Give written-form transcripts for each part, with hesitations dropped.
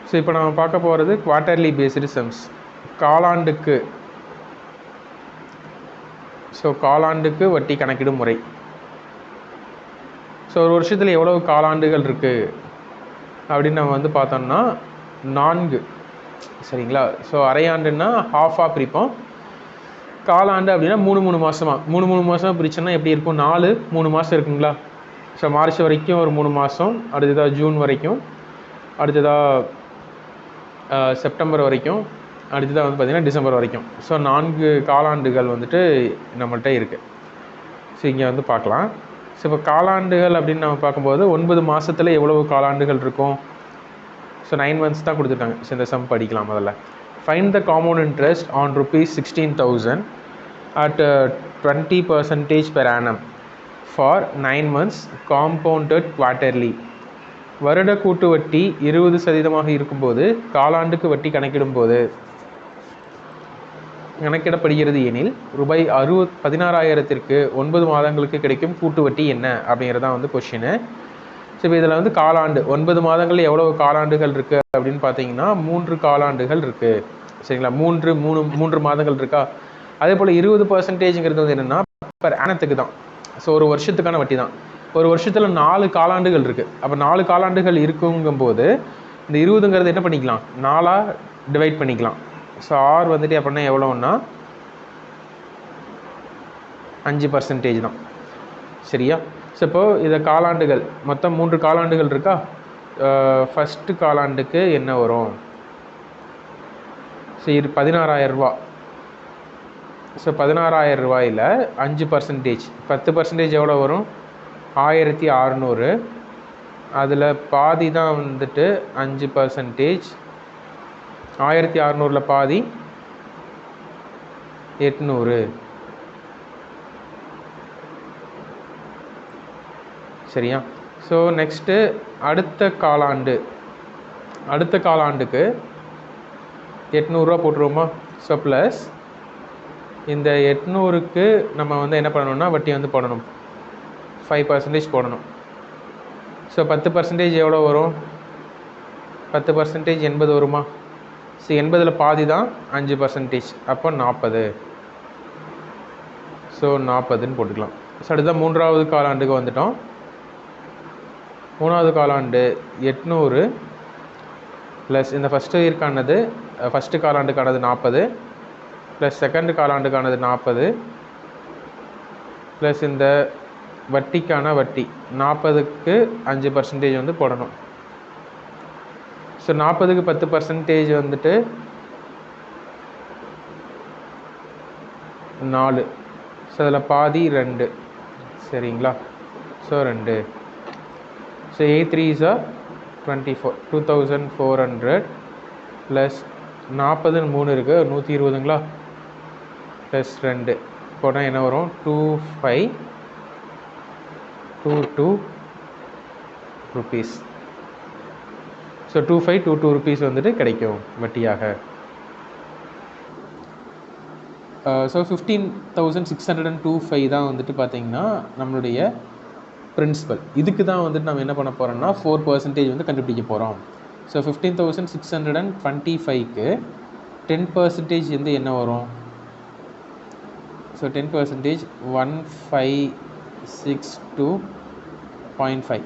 So இப்போ நம்ம பார்க்க போகிறது குவார்ட்டர்லி பேஸ்டு சம்ஸ். காலாண்டுக்கு வட்டி கணக்கிடும் முறை. ஸோ ஒரு வருஷத்தில் எவ்வளவு காலாண்டுகள் இருக்குது அப்படின்னு நம்ம வந்து பார்த்தோம்னா 4. சரிங்களா? ஸோ அரையாண்டுன்னா ஹாஃபாக பிரிப்போம். காலாண்டு அப்படின்னா 3 மாதமாக பிரிச்சோன்னா எப்படி இருக்கும்? 3 மாதம் இருக்குங்களா? ஸோ மார்ச் வரைக்கும் ஒரு 3 மாதம், அடுத்ததாக ஜூன் வரைக்கும், அடுத்ததாக செப்டம்பர் வரைக்கும், அடுத்ததாக வந்து பார்த்திங்கன்னா டிசம்பர் வரைக்கும். ஸோ 4 காலாண்டுகள் வந்துட்டு நம்மள்கிட்ட இருக்குது. ஸோ இங்கே வந்து பார்க்கலாம். ஸோ இப்போ காலாண்டுகள் அப்படின்னு நம்ம பார்க்கும்போது 9 மாதத்தில் எவ்வளவு காலாண்டுகள் இருக்கும்? ஸோ 9 months தான் கொடுத்துருக்காங்க. ஸோ இந்த சம் படிக்கலாம் முதல்ல. Find the compound interest on ₹16,000 at 20% per annum for 9 months compounded quarterly. வருட கூட்டு வட்டி 20% இருக்கும்போது காலாண்டுக்கு வட்டி கணக்கிடப்படுகிறது எனில் ரூபாய் 16,000க்கு 9 மாதங்களுக்கு கிடைக்கும் கூட்டு வட்டி என்ன அப்படிங்கிறதான் வந்து கொஷின். ஸோ இப்போ இதில் வந்து காலாண்டு 9 மாதங்கள் எவ்வளோ காலாண்டுகள் இருக்குது அப்படின்னு பார்த்தீங்கன்னா 3 காலாண்டுகள் இருக்குது. சரிங்களா? 3 மாதங்கள் இருக்கா? அதே போல் 20%ங்கிறது வந்து என்னென்னா பர் ஆனத்துக்கு தான். ஸோ ஒரு வருஷத்துக்கான வட்டி தான். ஒரு வருஷத்தில் 4 காலாண்டுகள் இருக்குது. அப்போ 4 காலாண்டுகள் இருக்குங்கும்போது இந்த 20ங்கிறது என்ன பண்ணிக்கலாம்? 4ஆக டிவைட் பண்ணிக்கலாம். ஸோ ஆர் வந்துட்டு அப்படின்னா எவ்வளோன்னா 5% தான். சரியா? ஸோ இப்போது இதை காலாண்டுகள் மொத்தம் 3 காலாண்டுகள் இருக்கா? ஃபஸ்ட்டு காலாண்டுக்கு என்ன வரும்? ஸோ 16,000 ஸோ 16,000 5%, 10% எவ்வளோ வரும்? 1,600. அதில் பாதி தான் வந்துட்டு 5%. 1,600ல் பாதி 800. சரியா? ஸோ நெக்ஸ்ட்டு அடுத்த காலாண்டுக்கு 800 போட்டுருவோமா? ஸோ ப்ளஸ் இந்த 800க்கு நம்ம வந்து என்ன பண்ணணும்னா வட்டி வந்து போடணும், 5% போடணும். ஸோ 10% எவ்வளோ வரும்? 10% 80 வருமா? ஸோ 80ல் பாதி தான் 5%, அப்போ 40. ஸோ 40ன்னு போட்டுக்கலாம். ஸோ அடுத்ததான் 3வது காலாண்டுக்கு வந்துட்டோம். 3வது காலாண்டு 800 ப்ளஸ் இந்த ஃபஸ்ட்டு காலாண்டுக்கானது 40 ப்ளஸ் செகண்ட் காலாண்டுக்கானது 40 ப்ளஸ் இந்த வட்டிக்கான வட்டி 40க்கு 5% வந்து போடணும். ஸோ 40க்கு 10% வந்துட்டு 4. ஸோ அதில் பாதி 2. சரிங்களா? So 2. So 8 3s are 24, 2,400 plus 40 3 இருக்குது, 120ங்களா? ப்ளஸ் 2 போனால் என்ன வரும்? 2,522 rupees. ஸோ 2,522 rupees வந்துட்டு கிடைக்கும் வட்டியாக. ஸோ 15,625 தான் வந்துட்டு பார்த்திங்கன்னா நம்மளுடைய பிரின்சிபல். இதுக்கு தான் வந்துட்டு நம்ம என்ன பண்ண போகிறோம்னா 4% வந்து கண்டுபிடிக்க போகிறோம். ஸோ 15,625க்கு 10% வந்து என்ன வரும்? ஸோ 10% 1,562.5.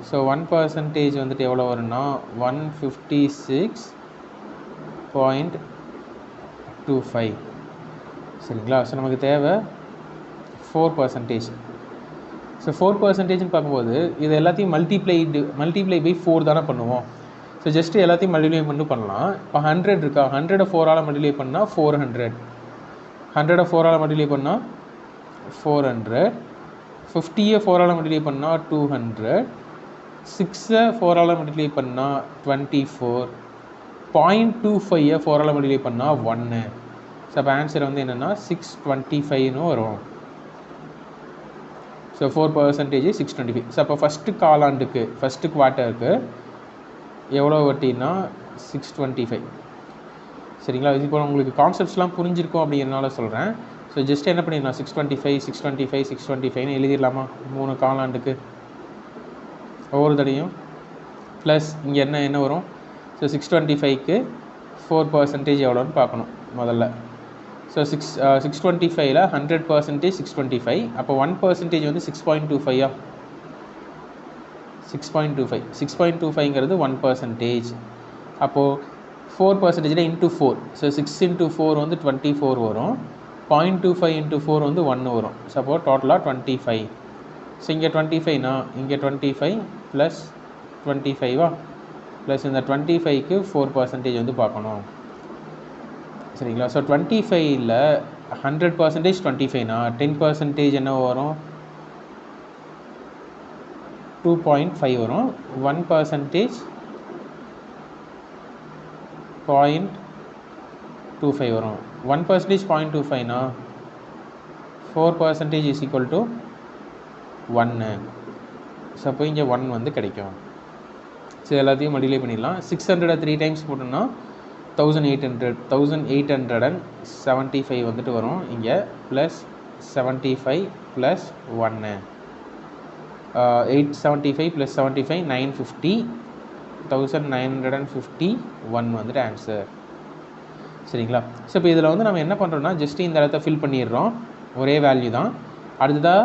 ஸோ 1% வந்துட்டு எவ்வளோ வரும்னா 156.25. சரிங்களா? ஸோ நமக்கு தேவை 4%. ஸோ 4%ன்னு பார்க்கும்போது இது எல்லாத்தையும் மல்டிப்ளை பை 4 தானே பண்ணுவோம். ஸோ ஜஸ்ட்டு எல்லாத்தையும் மல்டிப்ளை பண்ணலாம். இப்போ 100 இருக்கா? 100 4ஆல் மல்டிப்ளை பண்ணால் 400. 100 4ஆல் மல்டிப்ளை பண்ணால் 400. 50 4ஆல் மல்டிப்ளை பண்ணால் 200. 6 4ஆல் மல்டிப்ளை பண்ணால் 24. 0.25 4ஆல் மல்டிப்ளை பண்ணால் 1. ஸோ அப்போ ஆன்சர் வந்து என்னென்னா 625ன்னு வரும். ஸோ 4% 625. ஸோ அப்போ ஃபஸ்ட்டு குவார்ட்டருக்கு எவ்வளோ வட்டின்னா 625. சரிங்களா? இது இப்போ உங்களுக்கு கான்செப்ட்ஸ்லாம் புரிஞ்சிருக்கும் அப்படிங்கிறனால சொல்கிறேன். ஸோ ஜஸ்ட் என்ன பண்ணிடலாம் 625 எழுதிடலாமா 3 காலாண்டுக்கு ஒவ்வொரு தடையும். ப்ளஸ் இங்கே என்ன வரும்? ஸோ 625க்கு 4% எவ்வளோன்னு பார்க்கணும் முதல்ல. ஸோ 625ல் 100% 625, அப்போ 1% வந்து 6.25 6.25 6.25ங்கிறது 1%. அப்போது 4% இன்ட்டு 4, ஸோ 6 × 4 வந்து 24 வரும். 0.25 × 4 வந்து 1 வரும். ஸோ அப்போது டோட்டலாக 25. ஸோ இங்கே 25னா இங்கே 25 ப்ளஸ் 25 ப்ளஸ் இந்த 25க்கு 4% வந்து பார்க்கணும். சரிங்களா? ஸோ 25ல் 100% 25னா 10% என்ன வரும்? 2.5 வரும். 1% 0.25 வரும். 1% 0.25னா 4% இஸ் ஈக்குவல் டு 1. ஸோ அப்போ இங்கே 1 வந்து கிடைக்கும். ஸோ எல்லாத்தையும் மல்டிப்ளை பண்ணிடலாம். 600 3 டைம்ஸ் போட்டோம்னா 1875 வந்துட்டு வரும் இங்கே. ப்ளஸ் 75 ப்ளஸ் 1 875 ப்ளஸ் 75 950 1951 வந்துட்டு ஆன்சர். சரிங்களா? ஸோ இப்போ இதில் வந்து நம்ம என்ன பண்ணுறோம்னா ஜஸ்ட்டு இந்த இடத்த ஃபில் பண்ணிடுறோம், ஒரே வேல்யூ தான். அடுத்ததாக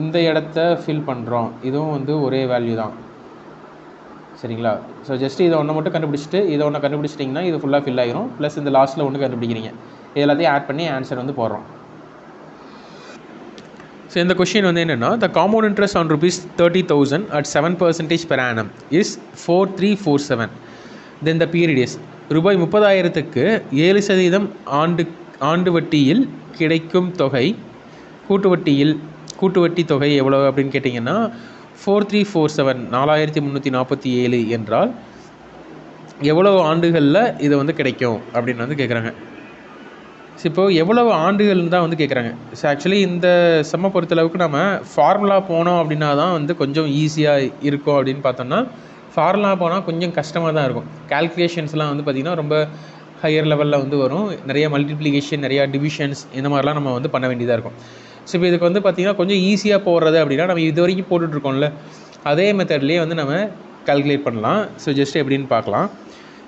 இந்த இடத்த ஃபில் பண்ணுறோம், இதுவும் வந்து ஒரே வேல்யூ தான். சரிங்களா? ஸோ ஜஸ்ட்டு இதை ஒன்று மட்டும் கண்டுபிடிச்சிட்டு இதை ஒன்று கண்டுபிடிச்சிட்டிங்கன்னா இது ஃபுல்லாக ஃபில் ஆகிரும். ப்ளஸ் இந்த லாஸ்ட்டில் ஒன்று கண்டுபிடிக்கிறீங்க, இது எல்லாத்தையும் ஆட் பண்ணி ஆன்சர் வந்து போடுறோம். ஸோ இந்த கொஷின் வந்து என்னென்னா, த compound interest on ₹30,000 at 7% per annum is 4347. Then the period is ரூபாய் 30,000க்கு 7% ஆண்டு வட்டியில் கிடைக்கும் தொகை, கூட்டு வட்டி தொகை எவ்வளோ அப்படின்னு கேட்டிங்கன்னா 4347 4347 என்றால் எவ்வளோ ஆண்டுகளில் இது வந்து கிடைக்கும் அப்படின்னு வந்து கேட்குறாங்க. ஸோ இப்போது எவ்வளவு ஆண்டுகள்னு தான் வந்து கேட்குறாங்க. ஸோ ஆக்சுவலி இந்த செம்மை பொறுத்தளவுக்கு நம்ம ஃபார்முலா போனோம் அப்படின்னா தான் வந்து கொஞ்சம் ஈஸியாக இருக்கும். அப்படின்னு பார்த்தோம்னா ஃபார்முலா போனால் கொஞ்சம் கஷ்டமாக தான் இருக்கும். கால்குலேஷன்ஸ்லாம் வந்து பார்த்திங்கன்னா ரொம்ப ஹையர் லெவலில் வந்து வரும். நிறைய மல்டிப்ளிகேஷன், நிறையா டிவிஷன்ஸ், இந்த மாதிரிலாம் நம்ம வந்து பண்ண வேண்டியதாக இருக்கும். ஸோ இப்போ இதுக்கு வந்து பார்த்திங்கன்னா கொஞ்சம் ஈஸியாக போடுறது அப்படின்னா நம்ம இது வரைக்கும் போட்டுட்ருக்கோம்ல, அதே மெத்தட்லேயே வந்து நம்ம கால்குலேட் பண்ணலாம். ஸோ ஜஸ்ட் எப்படின்னு பார்க்கலாம்.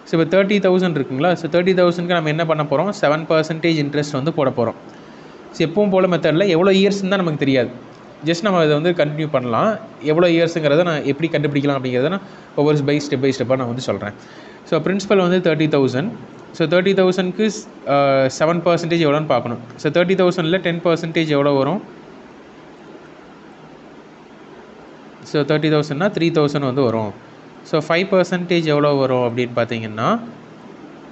ஸோ இப்போ 30,000 இருக்குங்களா? ஸோ 30,000க்கு நம்ம என்ன பண்ண போகிறோம்? 7% இன்ட்ரெஸ்ட் வந்து போட போகிறோம். ஸோ எப்பவும் போல் மெத்தடில் எவ்வளோ இயர்ஸ்ன்னு தான் நமக்கு தெரியாது. ஜஸ்ட் நம்ம அதை வந்து கண்டினியூ பண்ணலாம். எவ்வளோ இயர்ஸுங்கிறத நான் எப்படி கண்டுபிடிக்கலாம் அப்படிங்கிறத நான் ஒவ்வொரு ஸ்டெப் பை ஸ்டெப்பாக நான் வந்து சொல்கிறேன். ஸோ பிரின்சிபல் வந்து 30,000. ஸோ 30,000க்கு 7% எவ்வளோன்னு பார்க்கணும். ஸோ 30,000ல் 10% எவ்வளோ வரும்? ஸோ 30,000னா 3,000 வந்து வரும். ஸோ 5% எவ்வளோ வரும் அப்படின்னு பார்த்தீங்கன்னா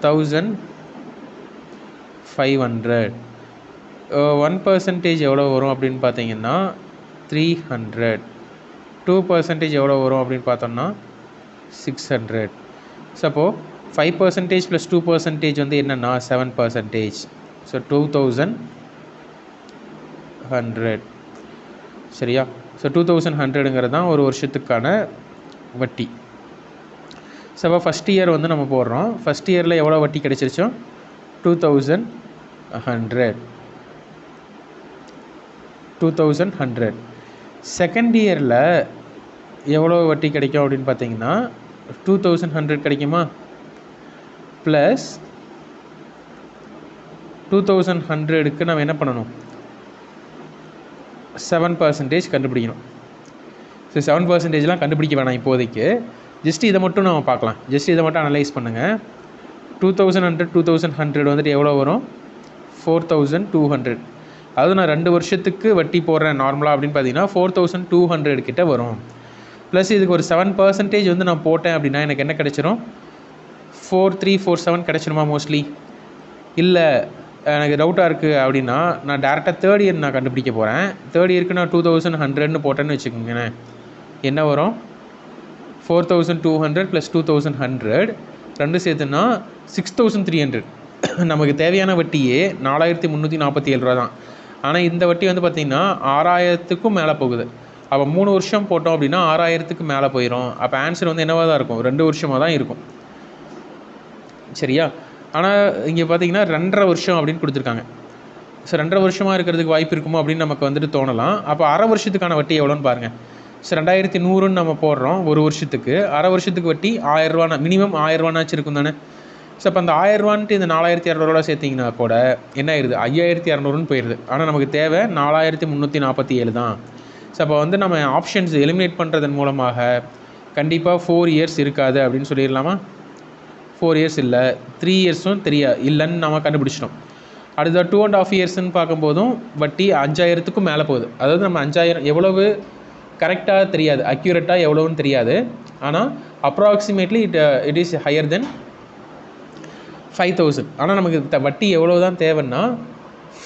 1,500. 1% எவ்வளோ வரும் அப்படின்னு பார்த்தீங்கன்னா 300. 2% எவ்வளோ வரும் அப்படின்னு பார்த்தோம்னா 600. ஸோ அப்போது 5% + 2% வந்து என்னென்னா 7%. ஸோ 2,100. சரியா? ஸோ 2,100ங்கிறது தான் ஒரு வருஷத்துக்கான வட்டி. ஸோ அப்போ ஃபஸ்ட் இயர் வந்து நம்ம போடுறோம். ஃபஸ்ட் இயரில் எவ்வளோ வட்டி கிடைச்சிருச்சோ 2,100. செகண்ட் இயரில் எவ்வளோ வட்டி கிடைக்கும் அப்படின்னு பார்த்தீங்கன்னா 2,100 கிடைக்குமா? ப்ளஸ் 2,100க்கு நம்ம என்ன பண்ணணும்? 7% கண்டுபிடிக்கணும். ஸோ 7%லாம் கண்டுபிடிக்க வேணாம் இப்போதைக்கு. ஜஸ்ட் இதை மட்டும் நம்ம பார்க்கலாம். ஜஸ்ட் இதை மட்டும் அனலைஸ் பண்ணுங்கள். 2,100 வந்துட்டு எவ்வளோ வரும்? 4,200. அதாவது நான் 2 வருஷத்துக்கு வட்டி போடுறேன் நார்மலாக அப்படின்னு பார்த்தீங்கன்னா 4,200 கிட்ட வரும். ப்ளஸ் இதுக்கு ஒரு 7% வந்து நான் போட்டேன் அப்படின்னா எனக்கு என்ன கிடைச்சிரும்? 4,347 கிடைச்சிருமா மோஸ்ட்லி? இல்லை, எனக்கு டவுட்டாக இருக்குது அப்படின்னா நான் டேரெக்டாக தேர்ட் இயர் நான் கண்டுபிடிக்க போகிறேன். தேர்ட் இயருக்கு நான் 2,100ன்னு போட்டேன்னு வச்சுக்கோங்களேன். என்ன வரும்? 4,200 + 2,100 ரெண்டு சேர்த்துன்னா 6,300. நமக்கு தேவையான வட்டியே 4,347 ரூபா தான். ஆனால் இந்த வட்டி வந்து பார்த்திங்கன்னா 6,000க்கும் மேலே போகுது. அப்போ 3 வருஷம் போட்டோம் அப்படின்னா 6,000க்கு மேலே போயிடும். அப்போ ஆன்சர் வந்து என்னவாக தான் இருக்கும்? 2 வருஷமாக தான் இருக்கும். சரியா? ஆனால் இங்கே பார்த்தீங்கன்னா 2.5 வருஷம் அப்படின்னு கொடுத்துருக்காங்க. ஸோ 2.5 வருஷமாக இருக்கிறதுக்கு வாய்ப்பு இருக்குமோ அப்படின்னு நமக்கு வந்துட்டு தோணலாம். அப்போ அரை வருஷத்துக்கான வட்டி எவ்வளோன்னு பாருங்கள். ஸோ 2100ன்னு நம்ம போடுறோம் ஒரு வருஷத்துக்கு. அரை வருஷத்துக்கு வட்டி 1000 ரூபானா மினிமம் 1000 ரூபானாச்சும் இருக்கும் தானே. ஸோ அப்போ அந்த 1000 ரூபான்ட்டு இந்த 4200 சேர்த்திங்கன்னா கூட என்ன ஆயிடுது, 5200ன்னு போயிடுது. ஆனால் நமக்கு தேவை 4347 தான். ஸோ அப்போ வந்து நம்ம ஆப்ஷன்ஸ் எலிமினேட் பண்ணுறதன் மூலமாக கண்டிப்பாக 4 இயர்ஸ் இருக்காது அப்படின்னு சொல்லிடலாமா. 4 இயர்ஸ் இல்லை, 3 இயர்ஸும் இல்லைன்னு நம்ம கண்டுபிடிச்சிட்டோம். அடுத்த 2.5 இயர்ஸ்ன்னு பார்க்கும்போதும் வட்டி 5000த்துக்கும் மேலே போகுது. அதாவது நம்ம 5000 எவ்வளவு கரெக்டாக தெரியாது, அக்யூரேட்டாக எவ்வளோன்னு தெரியாது. ஆனால் அப்ராக்சிமேட்லி இட் இஸ் ஹையர் தென் 5000. ஆனால் நமக்கு வட்டி எவ்வளோ தான் தேவைன்னா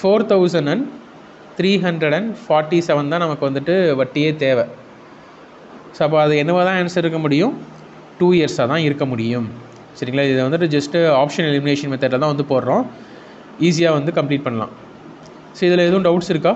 4347 தான் நமக்கு வந்துட்டு வட்டியே தேவை. ஸோ அப்போ அது என்னவோ தான் ஆன்சர் இருக்க முடியும், 2 இயர்ஸாக தான் இருக்க முடியும். சரிங்களா. இதை வந்துட்டு ஜஸ்ட்டு ஆப்ஷன் எலிமினேஷன் மெத்தடில் தான் வந்து போடுறோம், ஈஸியாக வந்து கம்ப்ளீட் பண்ணலாம். ஸோ இதில் எதுவும் டவுட்ஸ் இருக்கா?